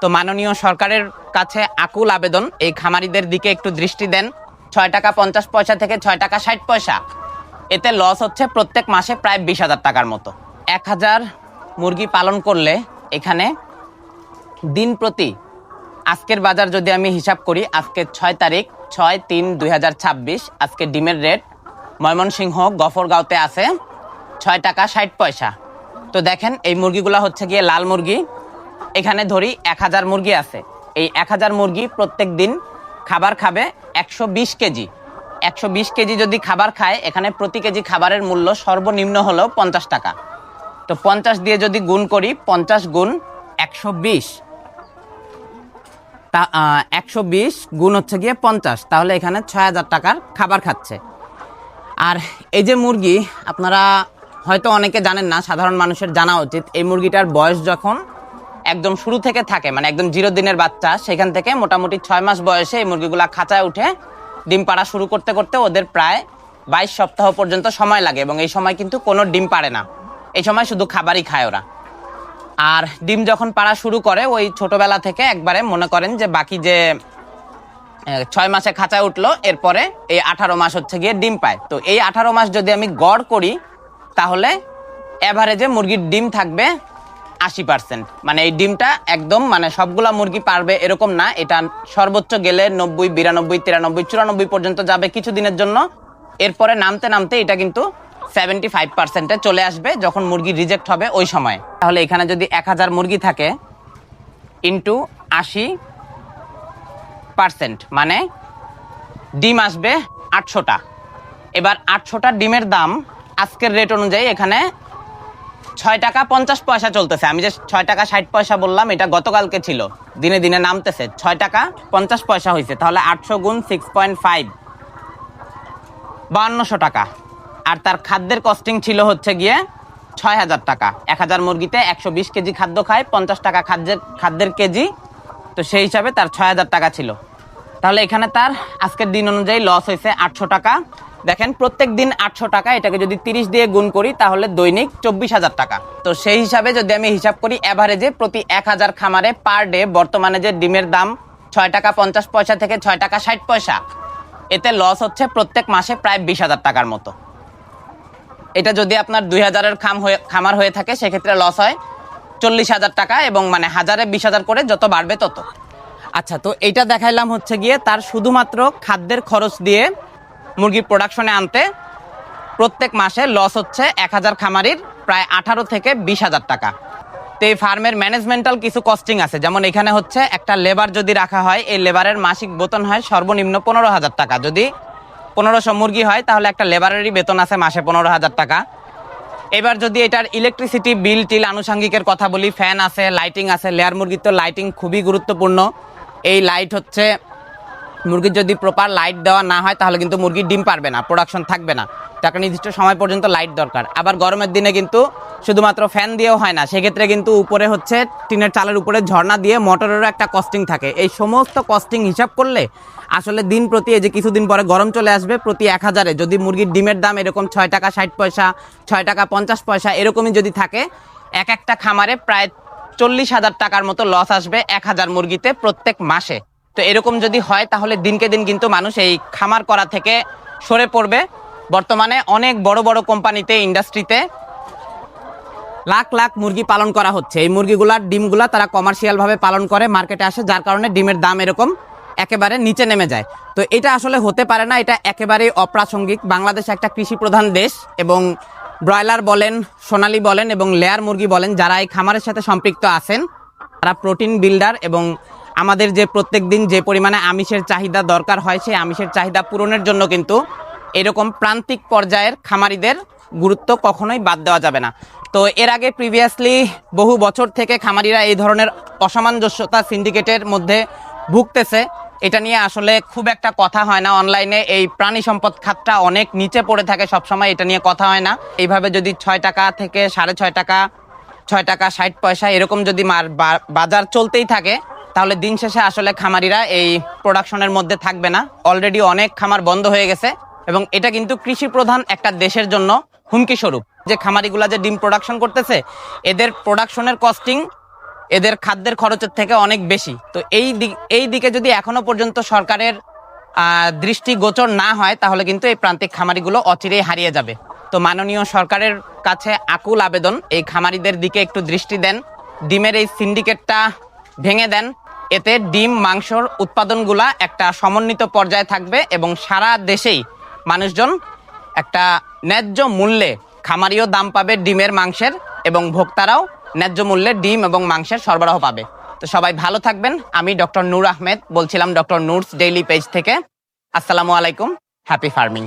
তো মাননীয় সরকারের কাছে আকুল আবেদন, এই খামারিদের দিকে একটু দৃষ্টি দেন। 6 টাকা 50 পয়সা থেকে 6 টাকা 60 পয়সা, এতে লস হচ্ছে প্রত্যেক মাসে প্রায় 20,000 টাকার মতো। 1000 মুরগি পালন করলে এখানে দিন প্রতি, আজকের বাজার যদি আমি হিসাব করি, আজকে 6 তারিখ 6/3/2026, আজকে ডিমের রেট ময়মনসিংহ গফরগাঁওতে আছে 6 টাকা 60 পয়সা। তো দেখেন এই মুরগিগুলো হচ্ছে গিয়ে লাল মুরগি। এখানে ধরি 1000 মুরগি আছে, এই 1000 মুরগি প্রত্যেক দিন খাবার খাবে 120 কেজি। 120 কেজি যদি খাবার খায়, এখানে প্রতি কেজি খাবারের মূল্য সর্বনিম্ন হলো 50 টাকা। তো 50 দিয়ে যদি গুণ করি, 50 গুণ 120, 120 গুণ হচ্ছে গিয়ে 50, তাহলে এখানে 6000 টাকার খাবার খাচ্ছে। আর এই যে মুরগি, আপনারা হয়তো অনেকে জানেন না, সাধারণ মানুষের জানা উচিত, এই মুরগিটার বয়স যখন একদম শুরু থেকে থাকে, মানে একদম 0 দিনের বাচ্চা, সেখান থেকে মোটামুটি 6 মাস বয়সে এই মুরগিগুলা খাঁচায় উঠে ডিম পাড়া শুরু করতে করতে ওদের প্রায় 22 সপ্তাহ পর্যন্ত সময় লাগে, এবং এই সময় কিন্তু কোনো ডিম পাড়ে না, এই সময় শুধু খাবারই খায় ওরা। আর ডিম যখন পাড়া শুরু করে, ওই ছোটবেলা থেকে একবারে মনে করেন যে বাকি যে 6 মাসে খাঁচায় উঠলো, এরপরে এই 18 মাস হচ্ছে গিয়ে ডিম পায়। তো এই 18 মাস যদি আমি গড় করি, তাহলে এভারেজে মুরগির ডিম থাকবে 80%। মানে এই ডিমটা একদম, মানে সবগুলা মুরগি পারবে এরকম না, এটা সর্বোচ্চ গেলে 90, 92, 93, 94 পর্যন্ত যাবে কিছু দিনের জন্য। এরপরে নামতে নামতে এটা কিন্তু 75%-এ চলে আসবে যখন মুরগি রিজেক্ট হবে ওই সময়। তাহলে এখানে যদি 1000 মুরগি থাকে ইন্টু 80%, মানে ডিম আসবে 800টা। এবার 800টা ডিমের দাম আজকের রেট অনুযায়ী এখানে 6 টাকা 50 পয়সা চলতেছে। আমি যে 6 টাকা 60 পয়সা বললাম, এটা গতকালকে ছিল, দিনে দিনে নামতেছে, 6 টাকা 50 পয়সা হয়েছে। তাহলে 800 গুণ 6.5, 5200 টাকা। আর তার খাদ্যের কস্টিং ছিল হচ্ছে গিয়ে 6000 টাকা। 1000 মুরগিতে 120 কেজি খাদ্য খায়, 50 টাকা খাদ্যের কেজি, তো সেই হিসাবে তার 6000 টাকা ছিল। তাহলে এখানে তার আজকের দিন অনুযায়ী লস হয়েছে 800 টাকা। দেখেন প্রত্যেক দিন 800 টাকা, এটাকে যদি 30 দিয়ে গুণ করি তাহলে দৈনিক 24,000 টাকা। তো সেই হিসাবে যদি আমি হিসাব করি, অ্যাভারেজে প্রতি 1000 খামারে পার ডে বর্তমানে যে ডিমের দাম 6 টাকা 50 পয়সা থেকে 6 টাকা 60 পয়সা, এতে লস হচ্ছে প্রত্যেক মাসে প্রায় 20,000 টাকার মতো। এটা যদি আপনার 2000-এর খামার হয়ে থাকে, সেক্ষেত্রে লস হয় 40,000 টাকা, এবং মানে 1000-এ 20,000 করে যত বাড়বে তত। আচ্ছা, তো এইটা দেখাইলাম হচ্ছে গিয়ে তার শুধুমাত্র খাদ্যের খরচ দিয়ে মুরগি প্রোডাকশনে আনতে প্রত্যেক মাসে লস হচ্ছে 1000 খামারির প্রায় 18 থেকে 20,000 টাকা। তো এই ফার্মের ম্যানেজমেন্টাল কিছু কস্টিং আছে, যেমন এখানে হচ্ছে একটা লেবার যদি রাখা হয়, এই লেবারের মাসিক বেতন হয় সর্বনিম্ন 15,000 টাকা। যদি 1500 মুরগি হয়, তাহলে একটা লেবারেরই বেতন আছে মাসে 15,000 টাকা। এবার যদি এটার ইলেকট্রিসিটি বিল টিল আনুষঙ্গিকের কথা বলি, ফ্যান আছে, লাইটিং আছে। লেয়ার মুরগির তো লাইটিং খুবই গুরুত্বপূর্ণ। এই লাইট হচ্ছে, মুরগির যদি প্রপার লাইট দেওয়া না হয়, তাহলে কিন্তু মুরগির ডিম পারবে না, প্রোডাকশন থাকবে না। তাকে নির্দিষ্ট সময় পর্যন্ত লাইট দরকার। আবার গরমের দিনে কিন্তু শুধুমাত্র ফ্যান দিয়েও হয় না, সেক্ষেত্রে কিন্তু উপরে হচ্ছে টিনের চালের উপরে ঝর্ণা দিয়ে মোটরেরও একটা কস্টিং থাকে। এই সমস্ত কস্টিং হিসাব করলে আসলে দিন প্রতি, এই যে কিছুদিন পরে গরম চলে আসবে, প্রতি 1000-এ যদি মুরগির ডিমের দাম এরকম 6 টাকা 60 পয়সা, 6 টাকা 50 পয়সা এরকমই যদি থাকে, একটা খামারে প্রায় 40,000 টাকার মতো লস আসবে 1000 মুরগিতে প্রত্যেক মাসে। তো এরকম যদি হয়, তাহলে দিনকে দিন কিন্তু মানুষ এই খামার করা থেকে সরে পড়বে। বর্তমানে অনেক বড় বড় কোম্পানিতে, ইন্ডাস্ট্রিতে লাখ লাখ মুরগি পালন করা হচ্ছে। এই মুরগিগুলার ডিমগুলা তারা কমার্শিয়ালভাবে পালন করে, মার্কেটে আসে, যার কারণে ডিমের দাম এরকম একেবারে নিচে নেমে যায়। তো এটা আসলে হতে পারে না, এটা একেবারেই অপ্রাসঙ্গিক। বাংলাদেশ একটা কৃষি প্রধান দেশ, এবং ব্রয়লার বলেন, সোনালী বলেন এবং লেয়ার মুরগি বলেন, যারা এই খামারের সাথে সম্পৃক্ত আছেন, তারা প্রোটিন বিল্ডার, এবং আমাদের যে প্রত্যেক দিন যে পরিমাণে আমিষের চাহিদা দরকার হয়, সেই আমিষের চাহিদা পূরণের জন্য কিন্তু এরকম প্রান্তিক পর্যায়ের খামারিদের গুরুত্ব কখনোই বাদ দেওয়া যাবে না। তো এর আগে প্রিভিয়াসলি বহু বছর থেকে খামারিরা এই ধরনের অসামঞ্জস্যতা সিন্ডিকেটের মধ্যে ভুগতেছে। এটা নিয়ে আসলে খুব একটা কথা হয় না অনলাইনে। এই প্রাণী সম্পদ খাতটা অনেক নিচে পড়ে থাকে সবসময়, এটা নিয়ে কথা হয় না। এইভাবে যদি 6 টাকা থেকে 6.5 টাকা, 6 টাকা 60 পয়সা এরকম যদি বাজার চলতেই থাকে, তাহলে দিন শেষে আসলে খামারিরা এই প্রোডাকশনের মধ্যে থাকবে না। অলরেডি অনেক খামার বন্ধ হয়ে গেছে, এবং এটা কিন্তু কৃষি প্রধান একটা দেশের জন্য হুমকি স্বরূপ। যে খামারিগুলা যে ডিম প্রোডাকশন করতেছে, এদের প্রোডাকশনের কস্টিং এদের খাদ্যের খরচের থেকে অনেক বেশি। তো এই দিকে যদি এখনো পর্যন্ত সরকারের দৃষ্টিগোচর না হয় তাহলে কিন্তু এই প্রান্তিক খামারিগুলো অচিরেই হারিয়ে যাবে। তো মাননীয় সরকারের কাছে আকুল আবেদন, এই খামারিদের দিকে একটু দৃষ্টি দেন, ডিমের এই সিন্ডিকেটটা ভেঙে দেন। এতে ডিম মাংসর উৎপাদনগুলা একটা সমন্বিত পর্যায়ে থাকবে এবং সারা দেশেই মানুষজন একটা ন্যায্য মূল্যে, খামারিও দাম পাবে ডিমের মাংসের এবং ভোক্তারাও ন্যায্য মূল্যে ডিম এবং মাংসের সরবরাহ পাবে। তো সবাই ভালো থাকবেন। আমি ডক্টর নূর আহমেদ বলছিলাম ডক্টর নূরস ডেইলি পেজ থেকে। আসসালামু আলাইকুম, হ্যাপি ফার্মিং।